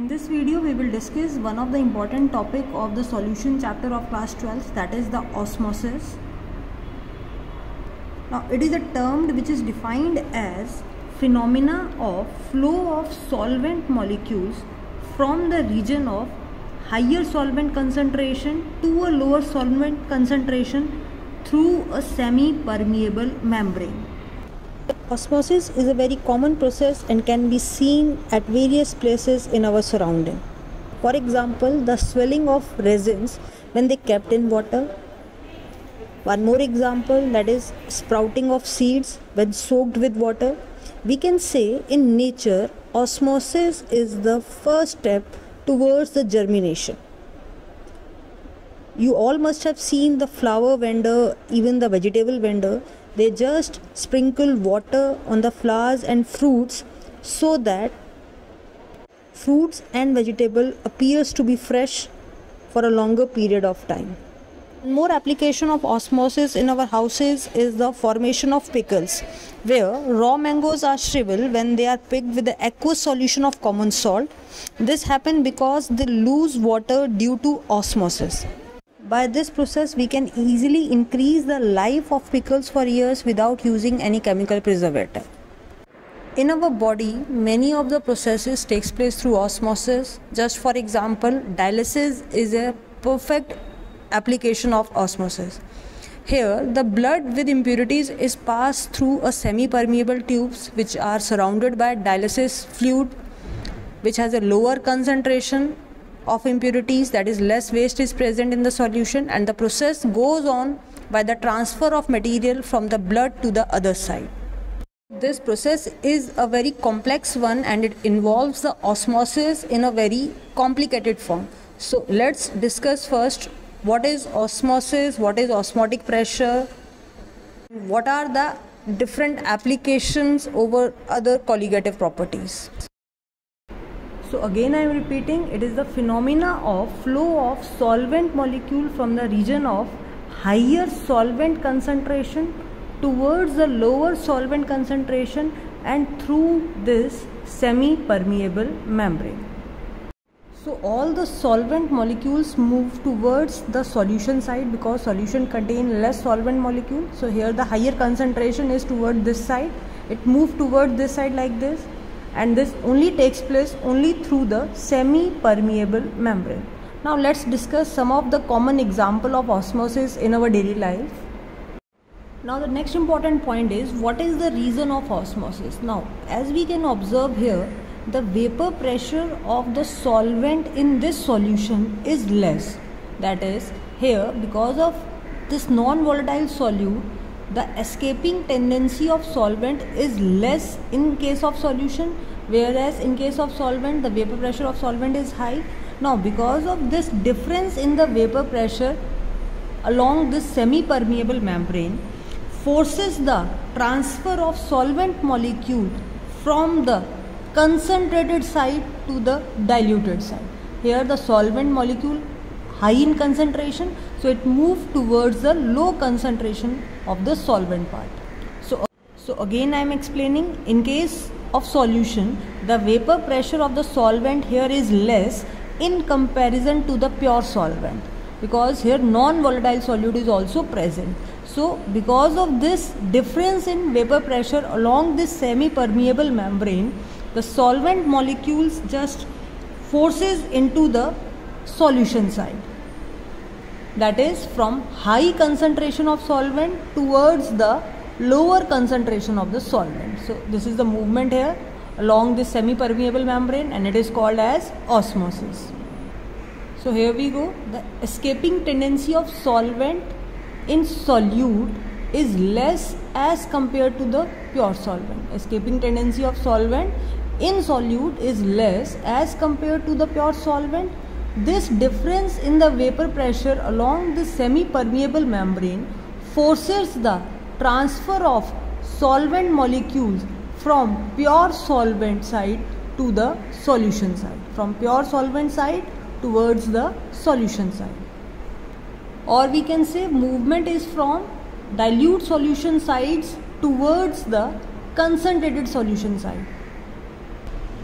In this video, we will discuss one of the important topic of the solution chapter of class 12, that is the osmosis. Now, it is a term which is defined as phenomena of flow of solvent molecules from the region of higher solvent concentration to a lower solvent concentration through a semi-permeable membrane. Osmosis is a very common process and can be seen at various places in our surrounding. For example, the swelling of resins when they kept in water. One more example, that is sprouting of seeds when soaked with water. We can say in nature, osmosis is the first step towards the germination. You all must have seen the flower vendor, even the vegetable vendor. They just sprinkle water on the flowers and fruits so that fruits and vegetable appears to be fresh for a longer period of time. More application of osmosis in our houses is the formation of pickles, where raw mangoes are shriveled when they are picked with the aqueous solution of common salt. This happens because they lose water due to osmosis. By this process, we can easily increase the life of pickles for years without using any chemical preservative. In our body, many of the processes takes place through osmosis. Just for example, dialysis is a perfect application of osmosis. Here, the blood with impurities is passed through a semi-permeable tubes which are surrounded by dialysis fluid, which has a lower concentration of impurities, that is less waste is present in the solution, and the process goes on by the transfer of material from the blood to the other side. This process is a very complex one and it involves the osmosis in a very complicated form. So let's discuss first what is osmosis, what is osmotic pressure, what are the different applications over other colligative properties. So again I am repeating, it is the phenomena of flow of solvent molecule from the region of higher solvent concentration towards the lower solvent concentration and through this semi-permeable membrane. So all the solvent molecules move towards the solution side because solution contain less solvent molecule. So here the higher concentration is toward this side. It moves toward this side like this. And this only takes place only through the semi-permeable membrane. Now let's discuss some of the common example of osmosis in our daily life. Now the next important point is, what is the reason of osmosis? Now as we can observe here, the vapor pressure of the solvent in this solution is less. That is, here because of this non-volatile solute, the escaping tendency of solvent is less in case of solution, whereas in case of solvent the vapor pressure of solvent is high. Now because of this difference in the vapor pressure along this semi-permeable membrane forces the transfer of solvent molecule from the concentrated side to the diluted side. Here the solvent molecule high in concentration, so it moves towards the low concentration of the solvent part. So again I am explaining, in case of solution, the vapor pressure of the solvent here is less in comparison to the pure solvent because here non-volatile solute is also present. So because of this difference in vapor pressure along this semi-permeable membrane, the solvent molecules just forces into the solution side. That is, from high concentration of solvent towards the lower concentration of the solvent. So this is the movement here along this semi-permeable membrane and it is called as osmosis. So here we go. The escaping tendency of solvent in solute is less as compared to the pure solvent. Escaping tendency of solvent in solute is less as compared to the pure solvent. This difference in the vapor pressure along the semi-permeable membrane forces the transfer of solvent molecules from pure solvent side to the solution side, from pure solvent side towards the solution side. Or we can say movement is from dilute solution sides towards the concentrated solution side.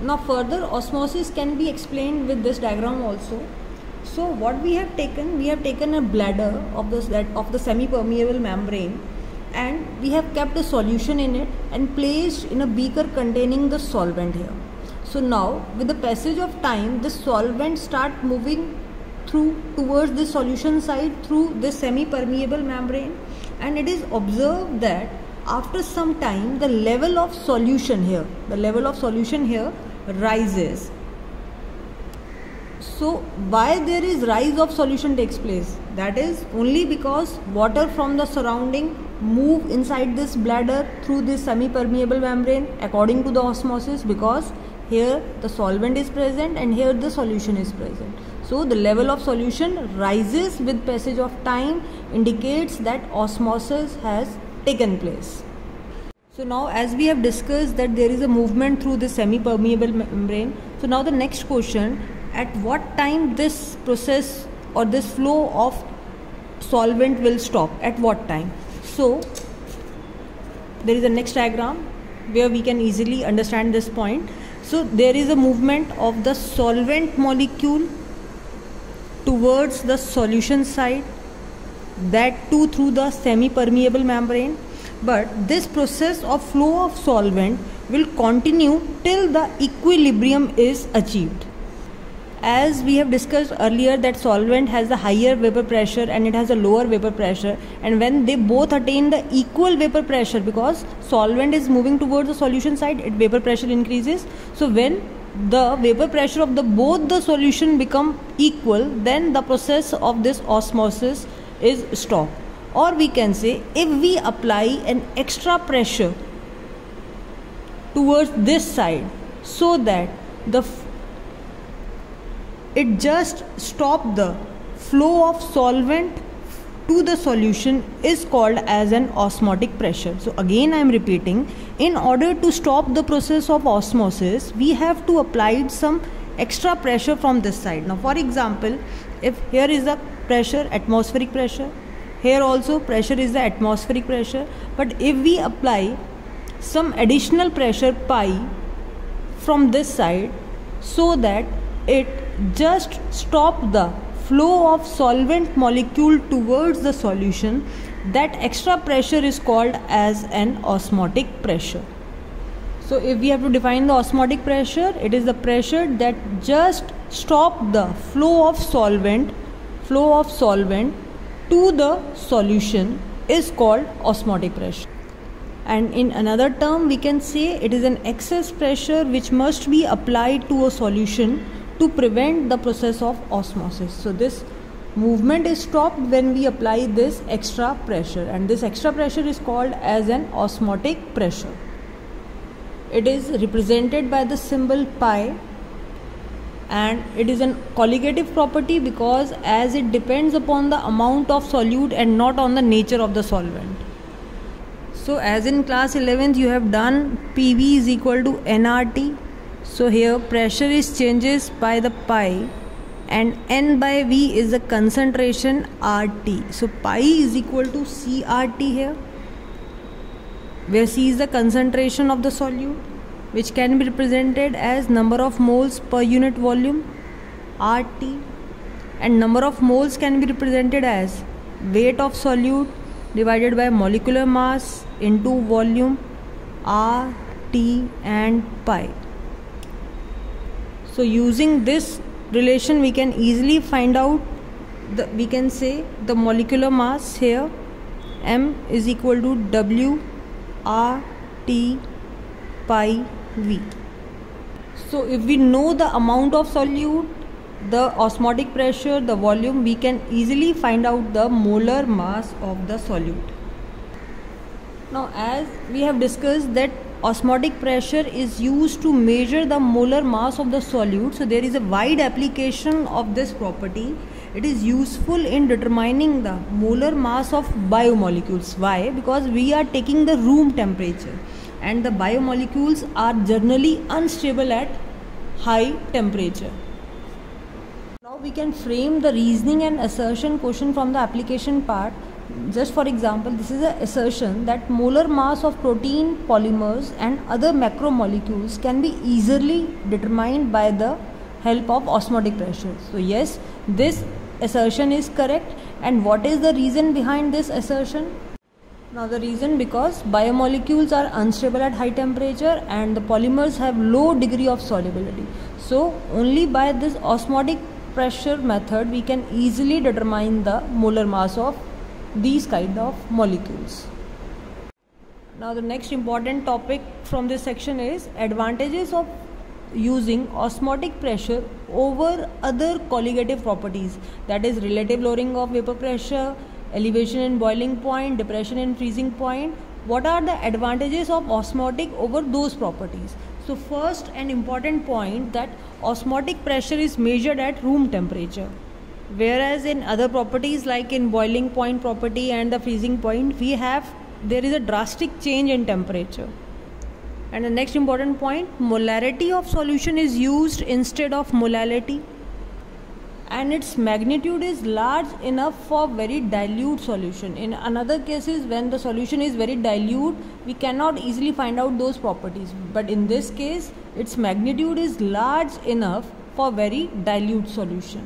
Now further osmosis can be explained with this diagram also. So what we have taken a bladder of the semi-permeable membrane, and we have kept a solution in it and placed in a beaker containing the solvent here. So now with the passage of time, the solvent start moving towards the solution side through this semi-permeable membrane, and it is observed that after some time the level of solution here rises. So why there is rise of solution takes place? That is only because water from the surrounding move inside this bladder through this semi-permeable membrane according to the osmosis, because here the solvent is present and here the solution is present. So the level of solution rises with passage of time, indicates that osmosis has taken place. So now, as we have discussed that there is a movement through the semi-permeable membrane, so now the next question, at what time this process or this flow of solvent will stop? At what time? So there is a next diagram where we can easily understand this point. So there is a movement of the solvent molecule towards the solution side, that too through the semi-permeable membrane. But this process of flow of solvent will continue till the equilibrium is achieved. As we have discussed earlier that solvent has a higher vapor pressure and it has a lower vapor pressure, and when they both attain the equal vapor pressure, because solvent is moving towards the solution side, its vapor pressure increases. So when the vapor pressure of both the solution become equal, then the process of this osmosis is stopped. Or we can say, if we apply an extra pressure towards this side so that it just stop the flow of solvent to the solution, is called as an osmotic pressure. So again I am repeating, in order to stop the process of osmosis, we have to apply some extra pressure from this side. Now for example, if here is the pressure, atmospheric pressure, here also pressure is the atmospheric pressure, but if we apply some additional pressure pi from this side so that it just stop the flow of solvent molecule towards the solution, that extra pressure is called as an osmotic pressure. So if we have to define the osmotic pressure, it is the pressure that just stop the flow of solvent to the solution is called osmotic pressure. And in another term we can say it is an excess pressure which must be applied to a solution to prevent the process of osmosis. So this movement is stopped when we apply this extra pressure, and this extra pressure is called as an osmotic pressure. It is represented by the symbol pi, and it is a colligative property because as it depends upon the amount of solute and not on the nature of the solvent. So as in class 11th you have done PV is equal to nRT. So here pressure is changes by the pi, and N by V is the concentration RT. So pi is equal to CRT here, where C is the concentration of the solute, which can be represented as number of moles per unit volume, RT, and number of moles can be represented as weight of solute divided by molecular mass into volume, RT and pi. So using this relation we can easily find out we can say the molecular mass here, M is equal to W RT pi V. So if we know the amount of solute, the osmotic pressure, the volume, we can easily find out the molar mass of the solute. Now as we have discussed that osmotic pressure is used to measure the molar mass of the solute, so there is a wide application of this property. It is useful in determining the molar mass of biomolecules. Why? Because we are taking the room temperature, and the biomolecules are generally unstable at high temperature. Now we can frame the reasoning and assertion question from the application part. Just for example, this is an assertion that molar mass of protein, polymers and other macromolecules can be easily determined by the help of osmotic pressure. So yes, this assertion is correct. And what is the reason behind this assertion? Now the reason, because biomolecules are unstable at high temperature and the polymers have low degree of solubility. So only by this osmotic pressure method we can easily determine the molar mass of these kind of molecules. Now the next important topic from this section is advantages of using osmotic pressure over other colligative properties, that is relative lowering of vapor pressure, elevation in boiling point, depression in freezing point. What are the advantages of osmotic over those properties? So first, an important point, that osmotic pressure is measured at room temperature, whereas in other properties like in boiling point property and the freezing point, there is a drastic change in temperature. And the next important point, molarity of solution is used instead of molality, and its magnitude is large enough for very dilute solution. In another cases, when the solution is very dilute, we cannot easily find out those properties, but in this case its magnitude is large enough for very dilute solution.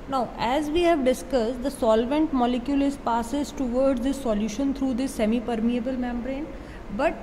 Now, as we have discussed, the solvent molecule passes towards this solution through this semi-permeable membrane, but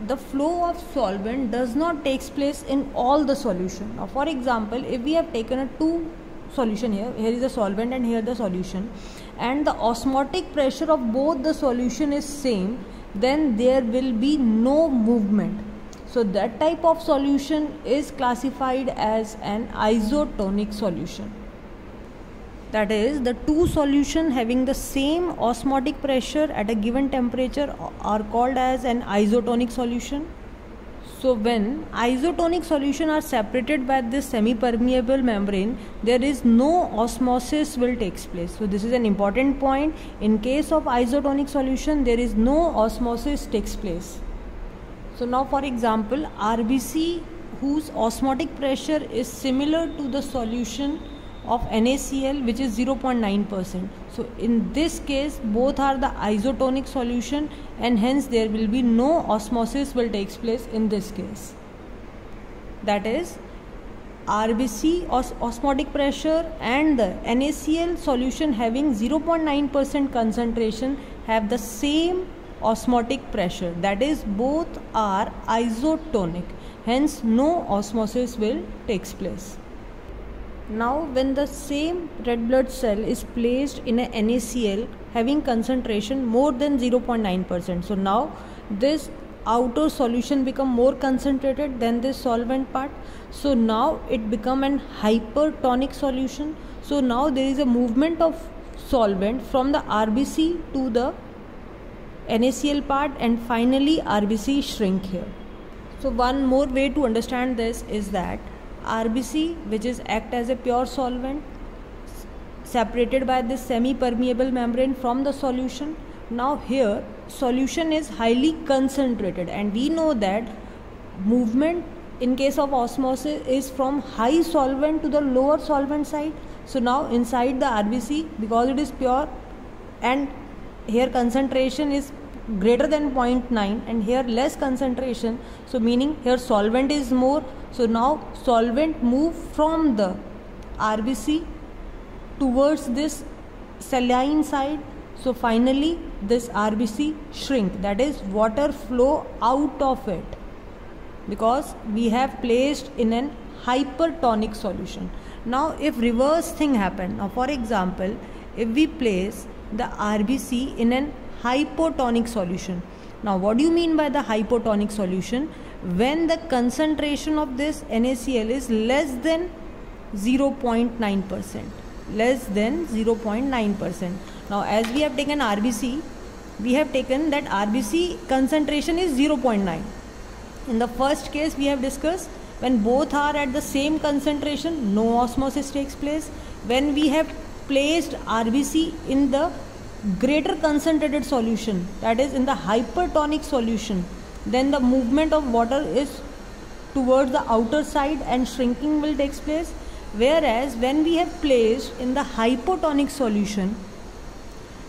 the flow of solvent does not take place in all the solution. Now, for example, if we have taken a two solution here is the solvent and here the solution, and the osmotic pressure of both the solution is same, then there will be no movement. So that type of solution is classified as an isotonic solution. That is, the two solutions having the same osmotic pressure at a given temperature are called as an isotonic solution. So when isotonic solutions are separated by this semi-permeable membrane, there is no osmosis will take place. So this is an important point. In case of isotonic solution, there is no osmosis takes place. So now, for example, RBC, whose osmotic pressure is similar to the solution of NaCl, which is 0.9%. So in this case, both are the isotonic solution, and hence there will be no osmosis will takes place in this case. That is, RBC osmotic pressure and the NaCl solution having 0.9% concentration have the same osmotic pressure. That is, both are isotonic, hence no osmosis will takes place. Now, when the same red blood cell is placed in a NaCl having concentration more than 0.9%, so now this outer solution become more concentrated than this solvent part. So now it become an hypertonic solution. So now there is a movement of solvent from the RBC to the NaCl part, and finally RBC shrink here. So one more way to understand this is that RBC, which is act as a pure solvent, separated by this semi-permeable membrane from the solution. Now here solution is highly concentrated, and we know that movement in case of osmosis is from high solvent to the lower solvent side. So now inside the RBC, because it is pure and here concentration is greater than 0.9 and here less concentration, so meaning here solvent is more. So now solvent move from the RBC towards this saline side. So finally this RBC shrink, that is, water flow out of it, because we have placed in an hypertonic solution. Now if reverse thing happen, now for example, if we place the RBC in an hypotonic solution. Now what do you mean by the hypotonic solution? When the concentration of this NaCl is less than 0.9%, less than 0.9%. Now as we have taken RBC, we have taken that RBC concentration is 0.9. In the first case we have discussed, when both are at the same concentration, no osmosis takes place. When we have placed RBC in the greater concentrated solution, that is in the hypertonic solution, then the movement of water is towards the outer side and shrinking will take place. Whereas when we have placed in the hypotonic solution,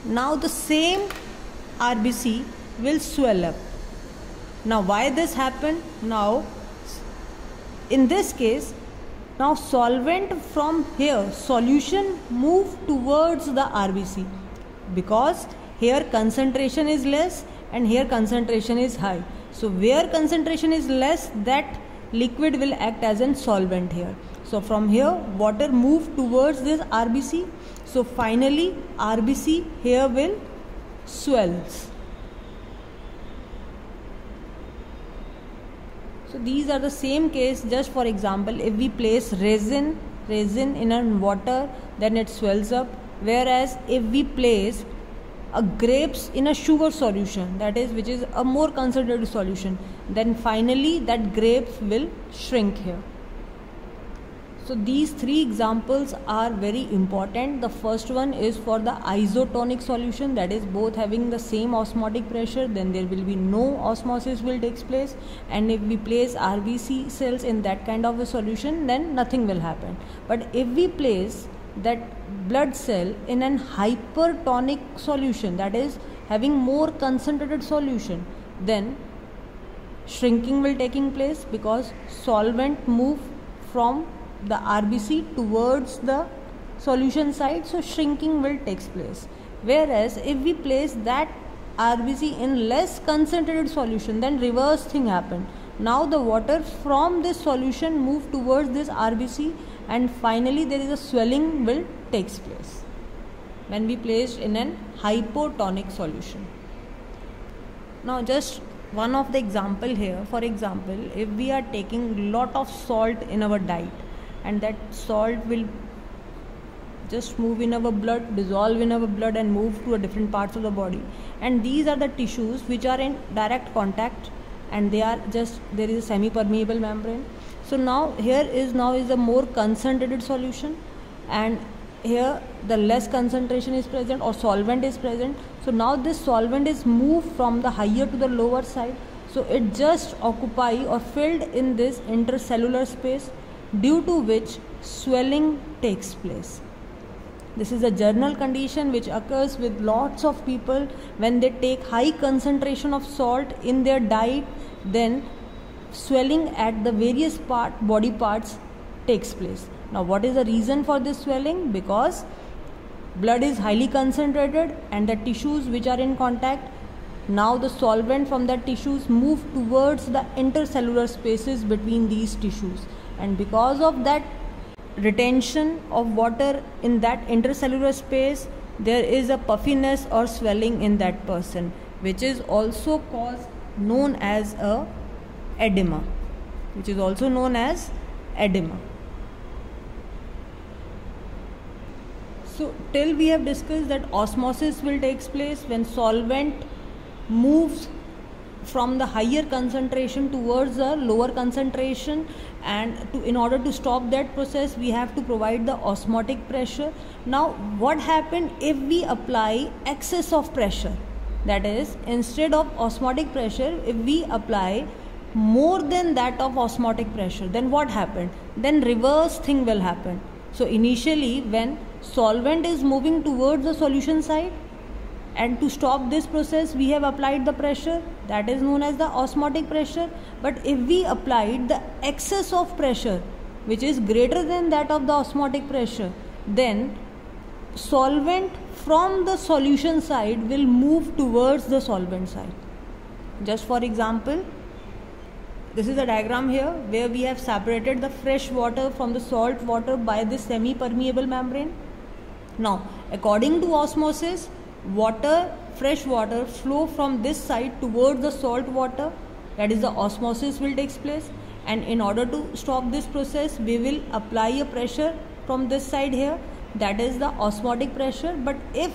now the same RBC will swell up. Now why this happened? Now in this case, now solvent from here, solution move towards the RBC, because here concentration is less and here concentration is high. So where concentration is less, that liquid will act as a solvent here. So from here water move towards this RBC. So finally RBC here will swells. So these are the same case. Just for example, if we place resin in a water, then it swells up. Whereas if we place a grapes in a sugar solution, that is, which is a more concentrated solution, then finally that grapes will shrink here. So these three examples are very important. The first one is for the isotonic solution, that is both having the same osmotic pressure, then there will be no osmosis will take place. And if we place RBC cells in that kind of a solution, then nothing will happen. But if we place that blood cell in an hypertonic solution, that is having more concentrated solution, then shrinking will taking place, because solvent move from the RBC towards the solution side, so shrinking will take place. Whereas if we place that RBC in less concentrated solution, then reverse thing happen. Now the water from this solution move towards this RBC, and finally there is a swelling will takes place when we placed in an hypotonic solution. Now just one of the example here. For example, if we are taking lot of salt in our diet, and that salt will just move in our blood, dissolve in our blood and move to a different parts of the body, and these are the tissues which are in direct contact, and they are just, there is a semi-permeable membrane. So now here is a more concentrated solution, and here the less concentration is present or solvent is present. So now this solvent is moved from the higher to the lower side, so it just occupy or filled in this intercellular space, due to which swelling takes place. This is a general condition which occurs with lots of people when they take high concentration of salt in their diet, then swelling at the various body parts takes place. Now what is the reason for this swelling? Because blood is highly concentrated and the tissues which are in contact, now the solvent from the tissues move towards the intercellular spaces between these tissues, and because of that retention of water in that intercellular space, there is a puffiness or swelling in that person, which is also known as edema. So till we have discussed that osmosis will take place when solvent moves from the higher concentration towards a lower concentration, and in order to stop that process we have to provide the osmotic pressure. Now what happens if we apply excess of pressure? That is, instead of osmotic pressure, if we apply more than that of osmotic pressure, then what happened? Then reverse thing will happen. So initially when solvent is moving towards the solution side, and to stop this process we have applied the pressure, that is known as the osmotic pressure. But if we applied the excess of pressure which is greater than that of the osmotic pressure, then solvent from the solution side will move towards the solvent side. Just for example, this is a diagram here where we have separated the fresh water from the salt water by this semi-permeable membrane. Now according to osmosis, fresh water flow from this side towards the salt water, that is the osmosis will take place, and in order to stop this process we will apply a pressure from this side here, that is the osmotic pressure. But if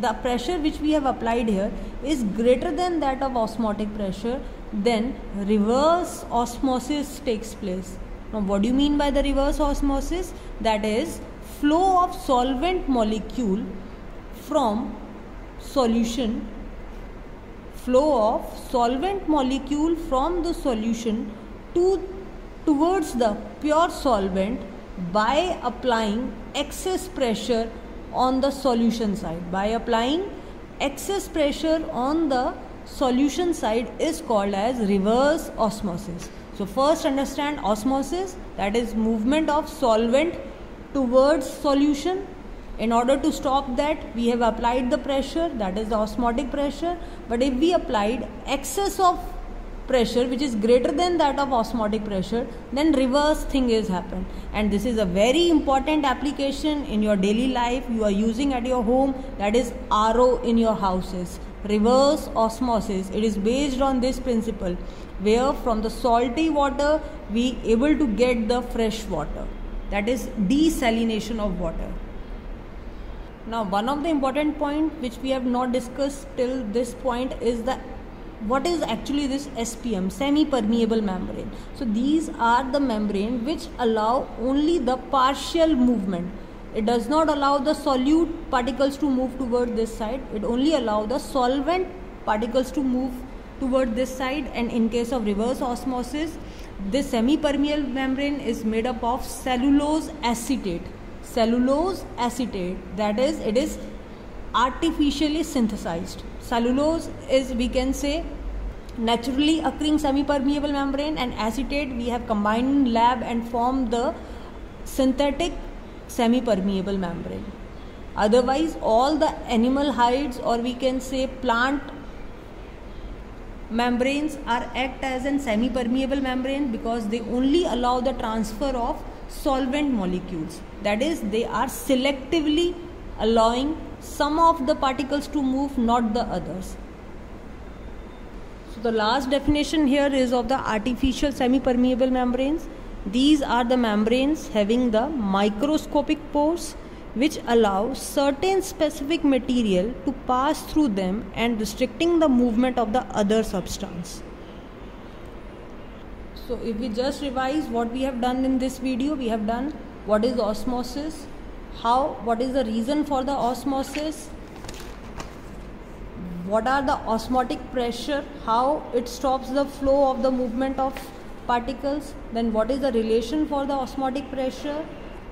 the pressure which we have applied here is greater than that of osmotic pressure, then reverse osmosis takes place. Now what do you mean by the reverse osmosis? That is flow of solvent molecule from solution, the solution towards the pure solvent by applying excess pressure on the solution side. By applying excess pressure on the solution side is called as reverse osmosis. So first understand osmosis, that is movement of solvent towards solution. In order to stop that, we have applied the pressure, that is the osmotic pressure. But if we applied excess of pressure which is greater than that of osmotic pressure, then reverse thing is happen. And this is a very important application in your daily life you are using at your home, that is RO in your houses. Reverse osmosis, it is based on this principle, where from the salty water we able to get the fresh water, that is desalination of water. Now one of the important point which we have not discussed till this point is what is actually this SPM, semi-permeable membrane. So these are the membrane which allow only the partial movement. It does not allow the solute particles to move toward this side. It only allows the solvent particles to move toward this side. And in case of reverse osmosis, this semi-permeable membrane is made up of cellulose acetate. Cellulose acetate, that is, it is artificially synthesized. Cellulose is, we can say, naturally occurring semi-permeable membrane, and acetate we have combined in lab and formed the synthetic semi-permeable membrane. Otherwise all the animal hides, or we can say plant membranes, are act as a semi-permeable membrane because they only allow the transfer of solvent molecules, that is, they are selectively allowing some of the particles to move, not the others. So the last definition here is of the artificial semi-permeable membranes. These are the membranes having the microscopic pores which allow certain specific material to pass through them and restricting the movement of the other substance. So if we just revise what we have done in this video, we have done what is osmosis, what is the reason for the osmosis, what are the osmotic pressure, how it stops the flow of the movement of particles, then what is the relation for the osmotic pressure,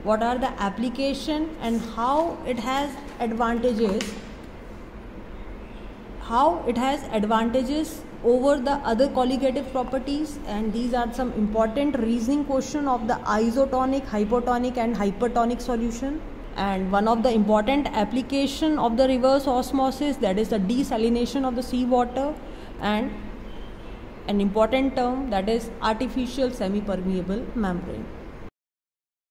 what are the application, and how it has advantages over the other colligative properties. And these are some important reasoning question of the isotonic, hypotonic and hypertonic solution. And one of the important application of the reverse osmosis, that is the desalination of the seawater, and an important term, that is artificial semi-permeable membrane.